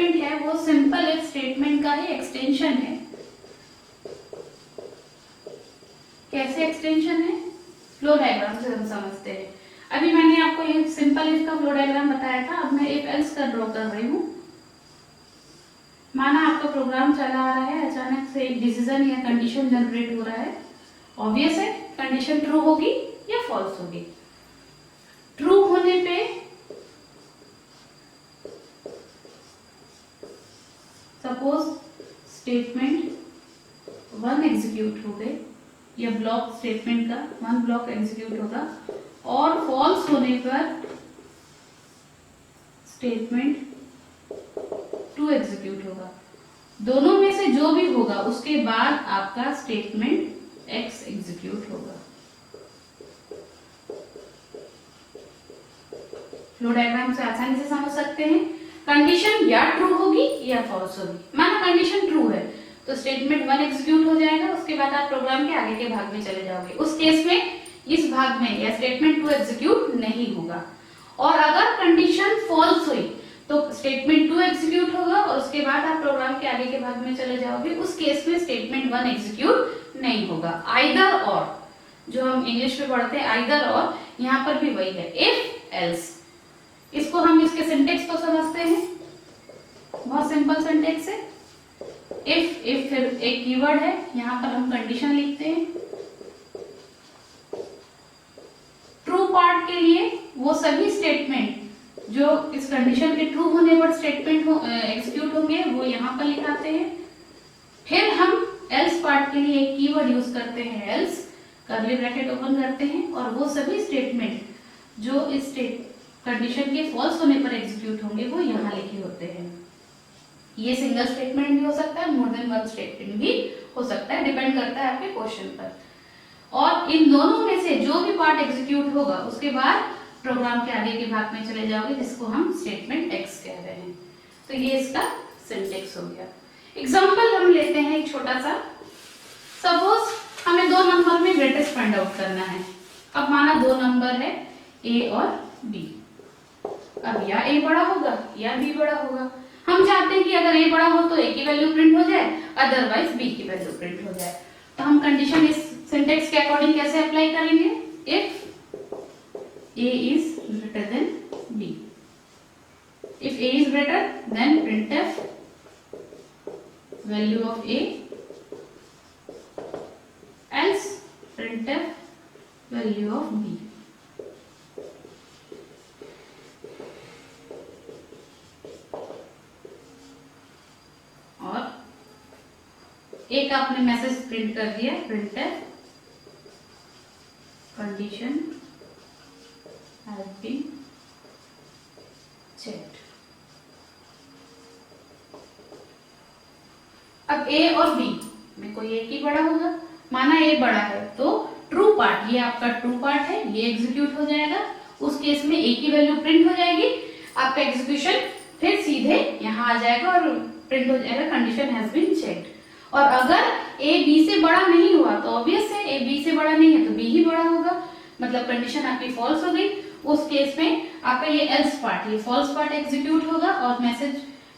Statement है वो simple if statement का ही एक्सटेंशन है। कैसे एक्सटेंशन है? फ्लो डायग्राम से हम समझते हैं। अभी मैंने आपको ये सिंपल इफ का फ्लो डायग्राम बताया था, अब मैं इफ एल्स का ड्रॉ कर रही हूँ। माना आपका प्रोग्राम चला आ रहा है, अचानक से एक डिसीजन या कंडीशन जनरेट हो रहा है। ऑब्वियस है कंडीशन ट्रू होगी या फॉल्स होगी। ट्रू होने पे सपोज स्टेटमेंट 1 एग्जीक्यूट हो गए, या ब्लॉक स्टेटमेंट का 1 ब्लॉक एग्जीक्यूट होगा, और फॉल्स होने पर स्टेटमेंट 2 एग्जीक्यूट होगा। दोनों में से जो भी होगा उसके बाद आपका स्टेटमेंट x एग्जीक्यूट होगा। फ्लो डायग्राम से आसानी से समझ सकते हैं। कंडीशन या ट्रू होगी या फॉल्स होगी। माना कंडीशन ट्रू है तो स्टेटमेंट 1 एग्जीक्यूट हो जाएगा, उसके बाद आप प्रोग्राम के आगे के भाग में चले जाओगे। उस केस में इस भाग में या स्टेटमेंट 2 एग्जीक्यूट नहीं होगा। और अगर कंडीशन फॉल्स हुई तो स्टेटमेंट 2 एग्जीक्यूट होगा और उसके बाद आप प्रोग्राम के आगे के भाग में चले जाओगे। उस केस में स्टेटमेंट 1 एग्जीक्यूट नहीं होगा। आइदर और, जो हम इंग्लिश में पढ़ते हैं आइदर और, यहाँ पर भी वही है, इफ एल्स। इसको हम इसके सिंटेक्स को समझते हैं, बहुत सिंपल सिंटेक्स है। इफ फिर एक कीवर्ड है, यहाँ पर हम कंडीशन लिखते हैं। ट्रू पार्ट के लिए वो सभी स्टेटमेंट जो इस कंडीशन के ट्रू होने पर स्टेटमेंट एग्जीक्यूट होंगे वो यहाँ पर लिखाते हैं। फिर हम एल्स पार्ट के लिए एक कीवर्ड यूज करते हैं, एल्स, कर्ली ब्रैकेट ओपन करते हैं, और वो सभी स्टेटमेंट जो इस कंडीशन के फॉल्स होने पर एग्जीक्यूट होंगे वो यहाँ लिखे होते हैं। ये सिंगल स्टेटमेंट भी हो सकता है, मोर देन 1 स्टेटमेंट भी हो सकता है, डिपेंड करता है आपके क्वेश्चन पर। और इन दोनों में से जो भी पार्ट एग्जीक्यूट होगा उसके बाद प्रोग्राम के आगे के भाग में चले जाओगे, जिसको हम स्टेटमेंट एक्स कह रहे हैं। तो ये इसका सिंटेक्स हो गया। एग्जांपल हम लेते हैं एक छोटा सा। सपोज हमें 2 नंबर में ग्रेटेस्ट फाइंड आउट करना है। अब माना 2 नंबर है ए और बी। अब या ए बड़ा होगा या बी बड़ा होगा। हम चाहते हैं कि अगर ए बड़ा हो तो ए की वैल्यू प्रिंट हो जाए, अदरवाइज बी की वैल्यू प्रिंट हो जाए। तो हम कंडीशन इस सिंटेक्स के अकॉर्डिंग कैसे अप्लाई करेंगे? If A is greater than B. If A is greater, then printf value of A, else printf value of B. और एक आपने मैसेज प्रिंट कर दिया, printf condition has been checked. अब A और B में कोई एक ही बड़ा होगा। माना A बड़ा है तो ट्रू पार्ट, ये आपका ट्रू पार्ट है, ये एग्जीक्यूट हो जाएगा। उस केस में A की वैल्यू प्रिंट हो जाएगी, आपका एग्जीक्यूशन फिर सीधे यहाँ आ जाएगा और प्रिंट हो जाएगा कंडीशन हैज बीन चेक्ड। और अगर A B से बड़ा नहीं हुआ तो ऑब्वियस है A B से बड़ा नहीं है तो B ही बड़ा होगा, मतलब कंडीशन आपकी फॉल्स हो गई। उस केस में आपका ये एल्स पार्ट, ये फॉल्स पार्ट एग्जीक्यूट होगा और मैसेज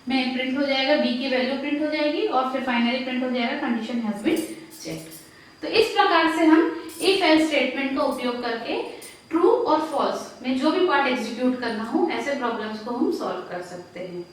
में प्रिंट हो जाएगा, बी की वैल्यू प्रिंट हो जाएगी और फिर फाइनली प्रिंट हो जाएगा कंडीशन हैज बीन चेक्ड। तो इस प्रकार से हम इफ एल्स स्टेटमेंट का उपयोग करके ट्रू और फॉल्स में जो भी पार्ट एग्जीक्यूट करना हो ऐसे प्रॉब्लम्स को हम सॉल्व कर सकते हैं।